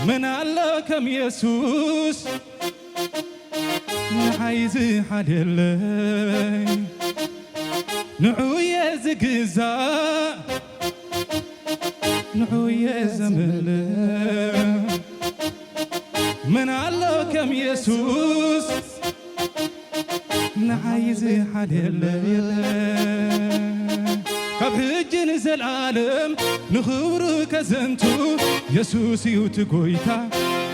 من علكم يسوس نعايز حليلي نعوية زقزا نعوية زمل من علكم يسوس نعايز حليلي كبهج نزل عالم نخبرك زنتو يسوس يوتقويتا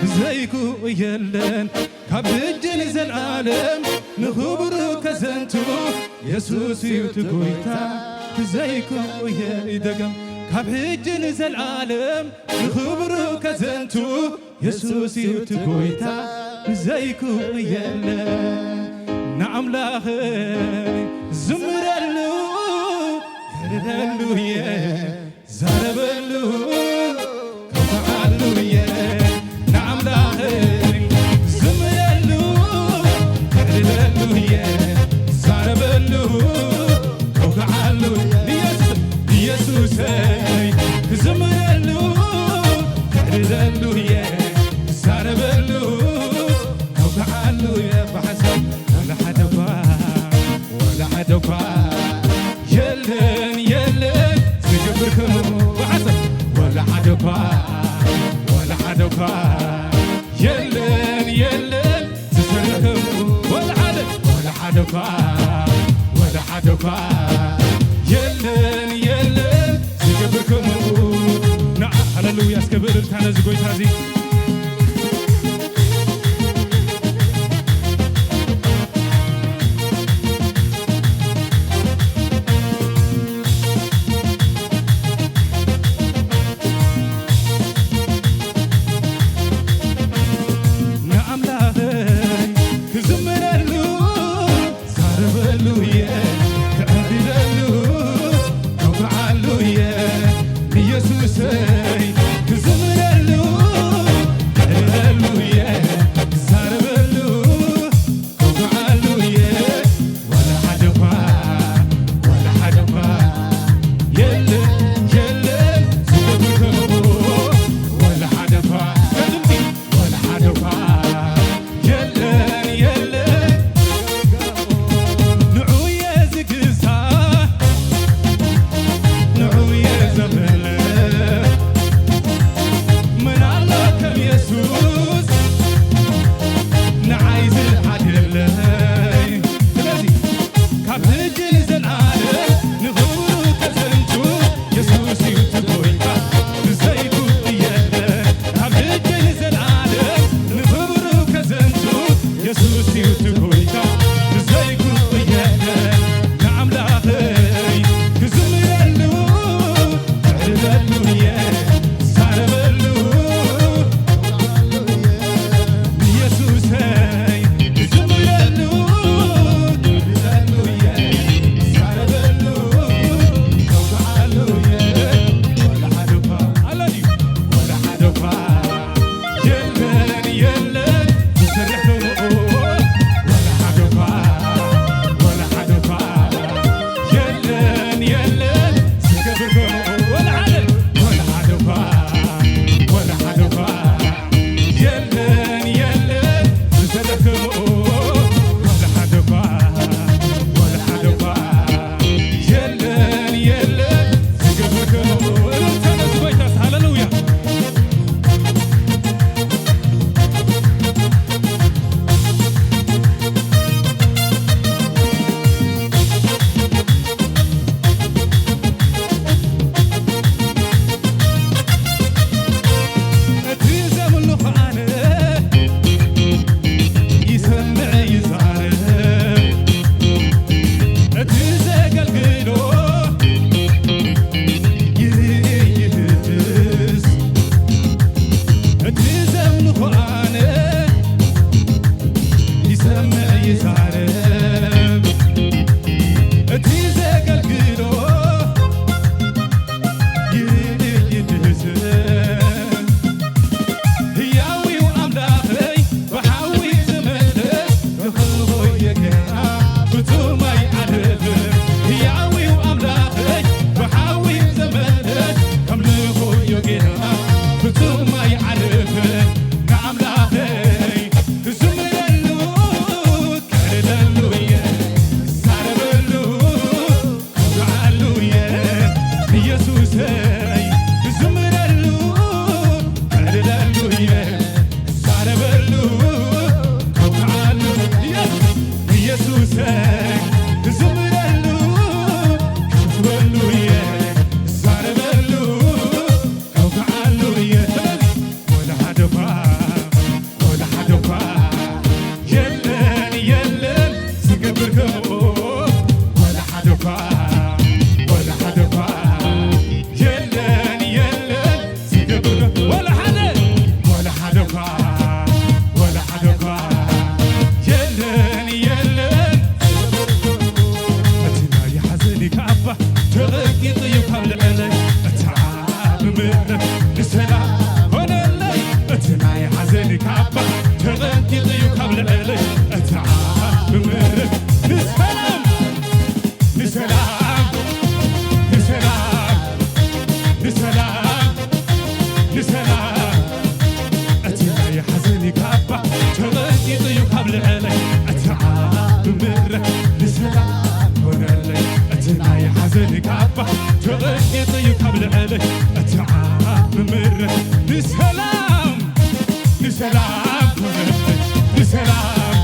زيكو يلن كبهج نزل عالم نخبرك زنتو يسوس يوتقويتا زيكو يدقم كبهج نزل عالم نخبرك زنتو يسوس يوتقويتا زيكو يلن نعم لاخي زمرلو هللويا زربلو كفعلويا نعم لاخي زمرلو هللويا زربلو كفعلويا يسوس زمرلو هللويا زربلو كفعلويا بحسب ولا حدفا يلن سجبركم بحسب ولا حدفا يلن سسركم ولا حدفا يلن سجبركم نعم هللويا اسكبر كان زغوي تازي كزمرلو ንሰላም ንሰላም እቲ ናይ ሓዘኒ ካባ ተቐጢጡ እዩ ካብ ልዕለይ እቲ ዓብ ምሕረት ንሰላም ሆነለይ እቲ ናይ ሓዘኒ ካባ ተቐጢጡ እዩ ካብ ልዕለይ እቲ ዓብ ምሕረት ንሰላም ንሰላም ሆነለይ ንሰላም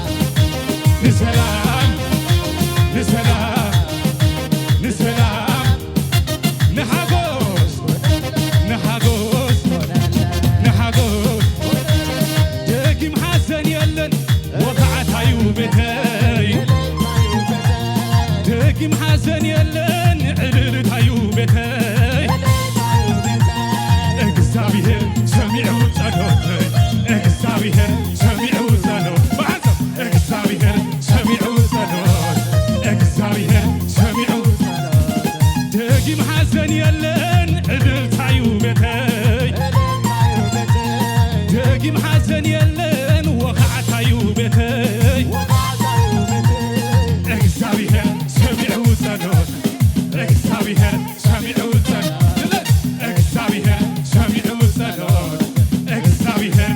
ንሰላም ንሰላም ንሰላም ንሓጎስ ንሓጎስ ንሓጎስ ደጊም ሓዘን የለን ወካዓታዩ ቤተይ ደጊም ሓዘን የለን ዕልልታዩ ቤተይ እግዚአብሔር ሰሚዑ ጸሎተይ እግዚአብሔር ሰሚዑ ጸሎት ባዕዘብ እግዚአብሔር ሰሚዑ ጸሎት እግዚአብሔር ሰሚዑ ደጊም ሓዘን የለን ዕልልታዩ ቤተይ ደጊም ሓዘን የለን ወካዓታዩ ቤተይ እግዚአብሔር ሰሚዑ ጸሎት እግዚአብሔር ሰሚዑ ጸሎት እግዚአብሔር ሰሚዑ ጸሎት እግዚአብሔር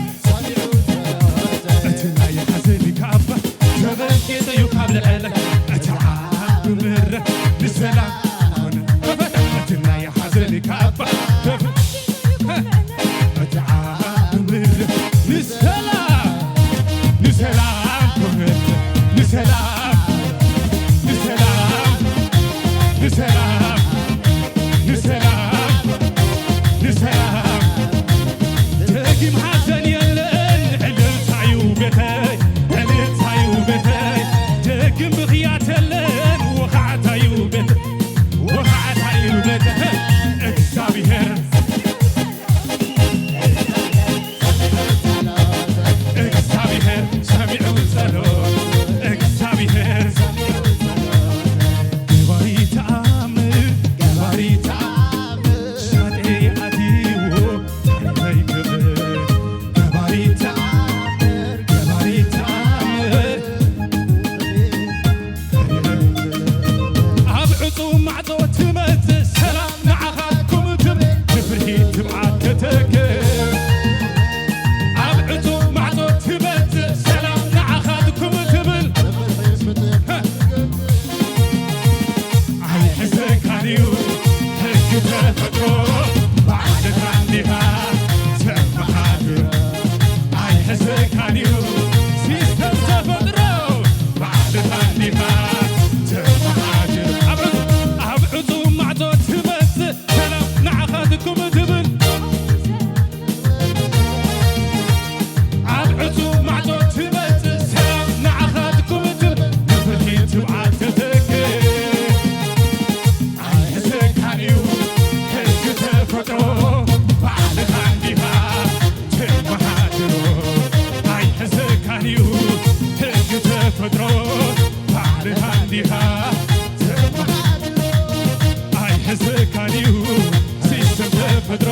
እቲ ናይ ሓዘኒ ካባ ተቐጢጡ እዩ ካብ ልዕለይ እቲ ዓብ ምሕረት ንሰላም ሆነ እቲ ናይ ሓዘኒ ካባ እቲ ዓብ ምሕረት ንሰላም ንሰላም ሆነ ንሰላም ንሰላም ንሰላም ንሰላም ንሰላም ደጊም ሓዘን የለን ዕልልታዩ ቤተይ ዕልልታዩ ቤተይ ደጊም ብኽያት የለን ወኻዕታዩ ቤተይ ወኻዕታዩ ቤተይ እግዚአብሔር እግዚአብሔር ሰሚዑ ጸሎት እግዚአብሔር ገባሪ ተኣምር ገባሪ ተኣምር ሻደይ ኣዲዎ ታሪኸይ ክብር ገባሪ ተኣምር ገባሪ ተኣምር ኣብ ዕፁብ ማዕጾ ትመጽእ ሰላም ንዓኻትኩም ትብል ንፍርሂ ትብዓት ተተክል ኣብ ዕፁብ ማዕጾ ትመጽእ ሰላም ንዓኻትኩም ትብል ኣይሕዘካንዩ ሕጊ ተፈጥሮ ባዕልካ እንዲኻ ተመሓድር ኣይሕዘካንዩ ሲስተም ተፈጥሮ ባዕልካ እንዲኻ ተመሓድር ኣብ ዕፁብ ማዕጾ ትመጽእ ሰላም ንዓኻትኩም ትብል ኣብ ዕፁብ ማዕጾ ትመጽእ ሰላም ንዓኻትኩም ትብል ንፍርሂ ትብዓት ተተክል ኣይሕዘካንዩ ሕጊ ተፈጥሮ ባዕልካ እንዲኻ ተመሓድሮ ኣይሕዘካንዩ ሕጊ ተፈጥሮ ባዕልካ እንዲኻ ተመሓድሮ ኣይሕዘካንዩ ሲስተም ተፈጥሮ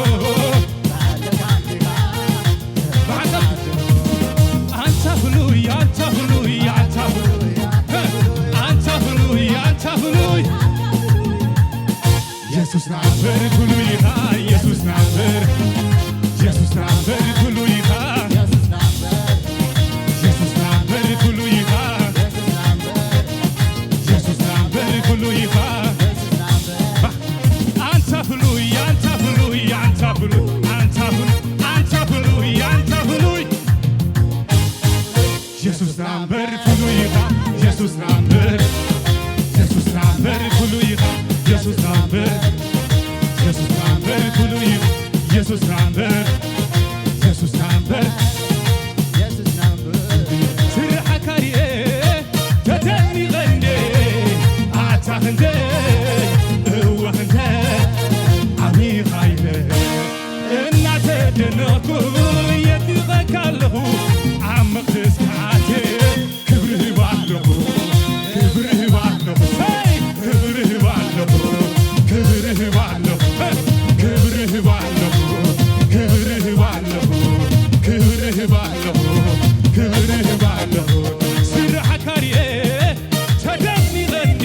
አንተ ሁሉይ አንተ ሁሉይ አንተ ሁሉይ አንተ ሁሉይ አንተ ሁሉይ ኢየሱስ ናበር ሁሉይ ኢየሱስ ናበር ኢየሱስ ናበር ሁሉይ ኢየሱስ ናበር ሁሉይ ኢየሱስ ናበር ሁሉይ አንተ ሁሉይ አንተ ሁሉይ አንተ ሁሉይ አንተ ሁሉይ አንተ ሁሉይ አንተ ሁሉይ ኢየሱስ ናበር ሁሉይ ኢየሱስ ናበር ኢየሱስ ናበር ሁሉይ ኢየሱስ ናበር ኢየሱስ ናበር ሁሉይ ኢየሱስ ናበር ኢየሱስ ናበር ስራሕካሪኤ ተተሚቐንዴ ኣታኽንደ እወኽንተ ዓሚኻይለ እናተደነቕኩ የድቐካ ኣለኹ ኣብ መቕደስ ከዓቴ ክብርህብ ኣለኹ ክብርህብ ኣለኹ ክብርህብ ኣለኹ ክብርህብ ኣለኹ ክብርህብ ኣለኹ ክብርህብ ኣለኹ ክብርህብ ኣለኹ ክብርህብ ኣለኹ ስራሕካሪኤ ተደሚቐንዴ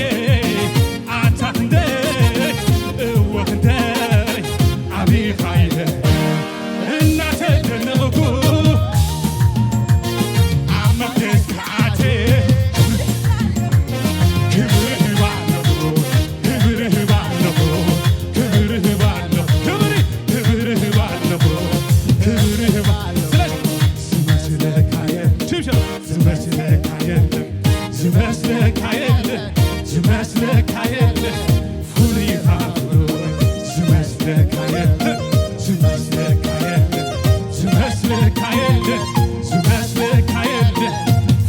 ኣታኽንደ እወኽንተ ዓብኻ ኃይለ እናተ ደነቁ አመክስ ከአቴ ክብርህ ባለሁ ክብርህ ባለሁ ክብርህ ባለሁ ክብርህ ባለሁ ክብርህ ባለሁ ዝመስለካ የለም ዝመስለካ የለም ዝመስለካ የለም ዝመስለካ የለም ፉሪታ ዝመስለካ የለም ዝመስለካ የለም ዝመስለካ የለም ዝመስለካ የለም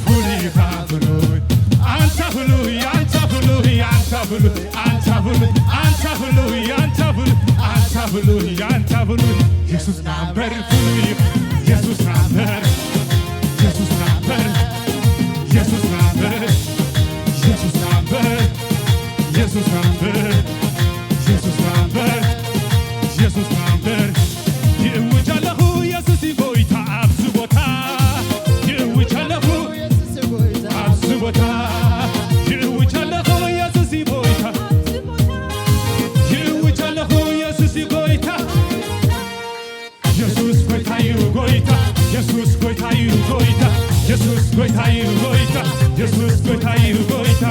ፉሪታ ብሎ አንተ ብሎ አንተ ብሎ አንተ ብሎ አንተ ብሎ አንተ ብሎ አንተ ብሎ አንተ ብሎ አንተ ብሎ ኢየሱስ ናበር ብሎ ኢየሱስ ናበር ኢየሱስ ናበር ኢየሱስ ናበር ኢየሱስ ናበር ኢየሱስ ናበር ኢየሱስ ናበር ኢየሱስ ናበር ይእውጃለሁ ኢየሱስ ይጎይታ አብዙ ቦታ ይእውጃለሁ አብዙ ቦታ ይእውጃለሁ ኢየሱስ ይጎይታ ይእውጃለሁ ኢየሱስ ይጎይታ ኢየሱስ ጎይታዩ ጎይታ ኢየሱስ ጎይታዩ ጎይታ ኢየሱስ ጎይታዩ ጎይታ ኢየሱስ ጎይታዩ ጎይታ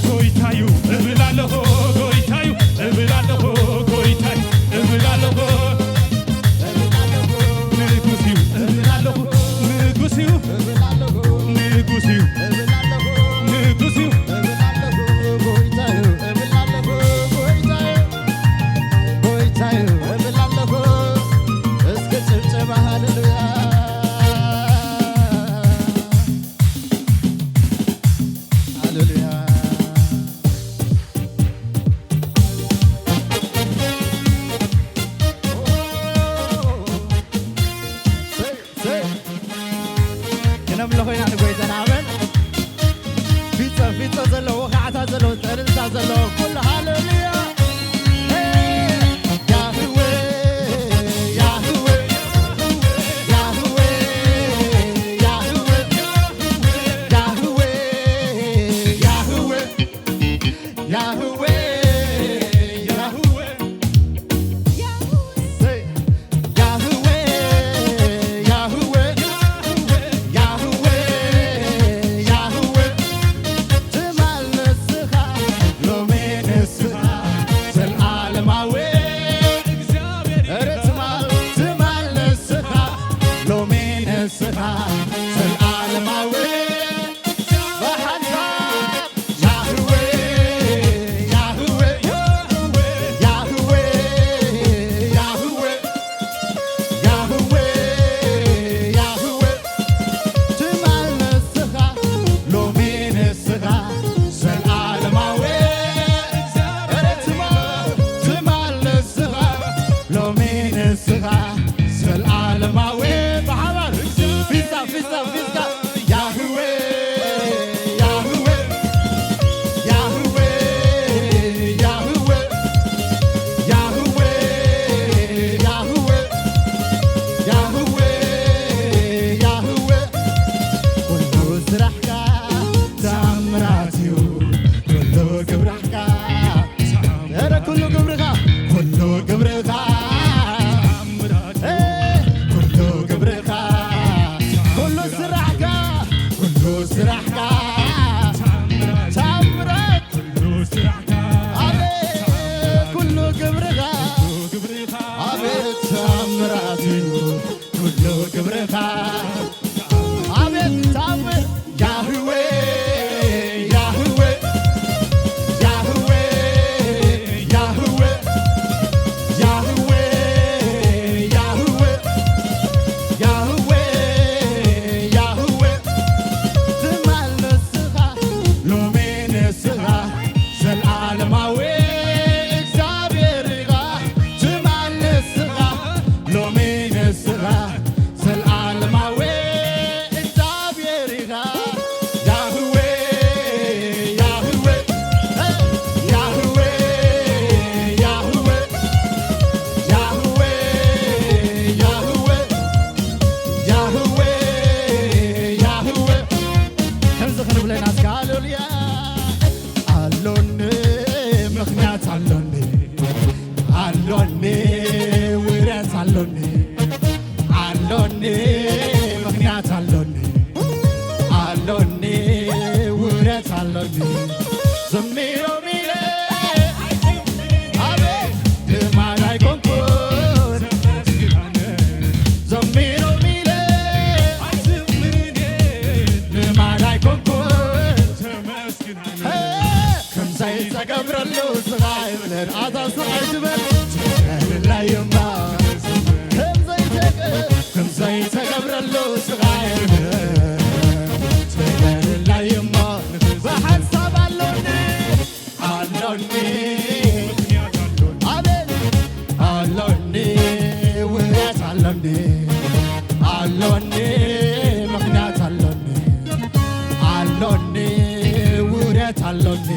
ጎይታዩ እብላለሁ ጎይታዩ እብላለሁ ጎይታዩ እብላለሁ ንጉሥዩ እብላለሁ ንጉሥዩ ንጉሥዩ ንጉሥዩ Lo አሎኒ አሎኒ ምክንያት አሎኒ አሎኒ ውረት አሎኒ ዘሚሮ ሚለ አቤት ልማድ አይኮንኩን ዘሚሮ ሚለ ልማድ አይኮንኩን ከምሳይ ተገብረሉ ስራይ ብለን አዛሱ አይትበል ቸገርላይማ ከምሳይ ተገብረሉ ስራይ ብለን ቸገርላይማ በሐሳብ አሎኒ አሎኒ አቤት አሎኒ ውበት አሎኒ አሎኒ ምክንያት አሎኒ አሎኒ ውረት አሎኒ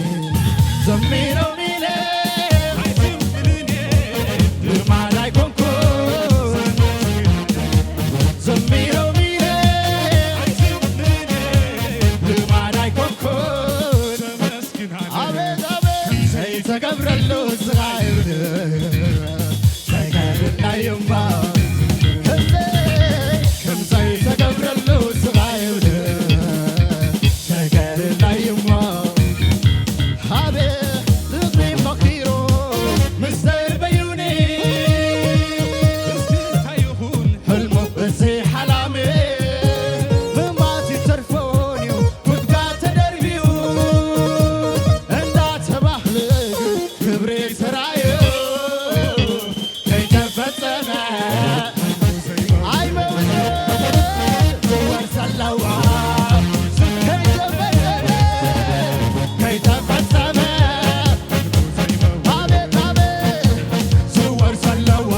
ዘሚሮ ሚለ ልማድ አይኮንኩን ዘሚሮ ሚለ ልማድ አይኮንኩን አቤት አቤት ከምሰይ ተገብረሉ ስራይ ተገብርላይማ ከምሰይ ተገብረሉ ስራይ ተገብርላይማ አቤት እግሪ መኪሮ ምስተር በዩኒ ህልሙ በዚህ ሓላሜ ህማት ይተርፎንዩ ጉድጓድ ተደርቢዩ እንዳተባህል ክብሬ ስራዩ ከይተፈጸመ አይመውት ወርሰለዋ ከይተፈጸመ አቤት አቤት ዝወርሰለዋ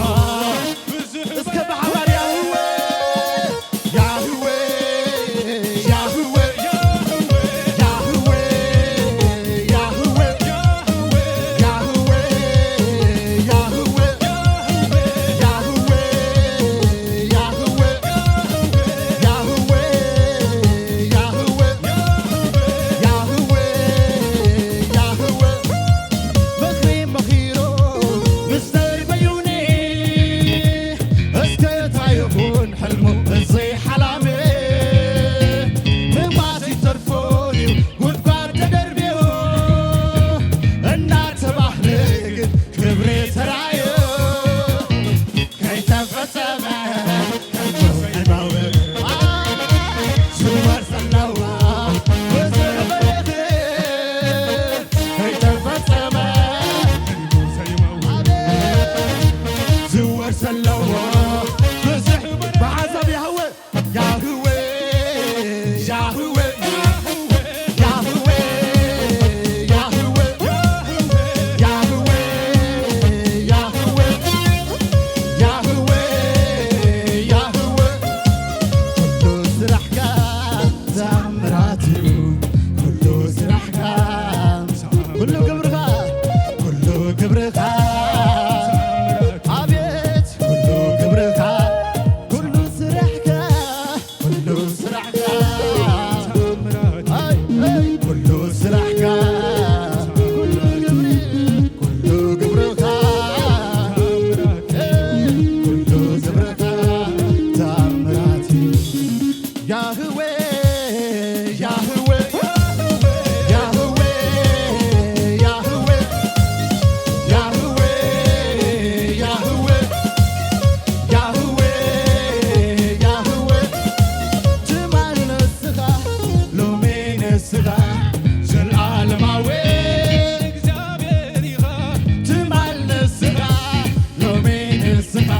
እስከ ማሕበር ያህዌ ያህዌ ያህዌ ያህዌ ያህዌ ያህዌ ያህዌ ያህዌ ያህዌ ያህዌ ያህዌ ያህዌ ያህዌ ምክሪ መኺሮ ምስተር በዩኒ እስከታይ ይኹን ሕልሙ እዘይ ሓላሜ ህማት ይተርፎንዩ ጉድጓድ ተደርቢዩ እናተባህለ ግን ክብሬ ተራዩ ከይተፈጸመ ዝወርሰለዋ ብዙሕ በረኽ ከይተፈጸመ ዝወርሰለዋ ብዙሕ በሓሳብ ያህዌ ያህዌ ያህዌ ያህዌ ያህዌ ያህዌ ያህዌ ያህዌ ያህዌ ኩሉ ስራሕካ ተኣምራት እዩ ኩሉ ስራሕካ ኩሉ ግብርኻ ኩሉ ግብርኻ አቤት ኩሉ ግብርኻ ኩሉ ስራሕካ ኩሉ ስራሕካ አይ አይ ኩሉ ስራሕካ ኩሉ ግብሪ ኩሉ ግብርኻ ኩሉ ግብርኻ ተኣምራት እዩ ያህዌ ያህዌ ያህዌ ያህዌ ያህዌ ያህዌ ያህዌ ያህዌ ትማል ንስኻ ሎሚ ንስኻ ዘለዓለማዊ እግዚአብሔር ኢኻ ትማል ንስኻ ሎሚ ንስኻ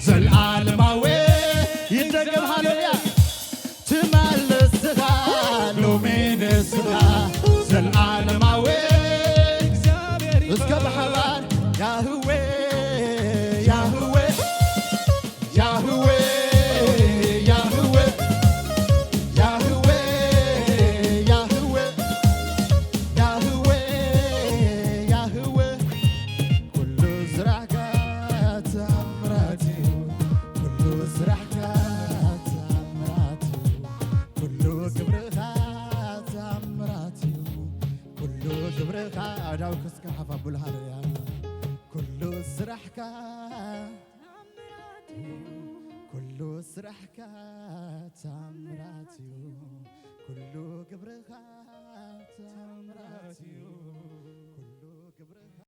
ዘለዓለማዊ ይደገም ሃሌሉያ ትማል ንስኻ ሎሚ ንስኻ ዘለዓለማዊ እግዚአብሔር ኢኻ እስከ ማሕበር ያህዌ ያህዌ ያህዌ ያህዌ ያህዌ ያህዌ ያህዌ ያህዌ ኩሉ ስራሕካ ተኣምራት እዩ ኩሉ ስራሕካ ተኣምራት እዩ ኩሉ ግብርኻ ተኣምራት እዩ ኩሉ ግብርኻ ኣዳው ክስካ ሓፋ ቡልሃለያ ኩሉ ስራሕካ ኩሉ ስራሕካ ታምራት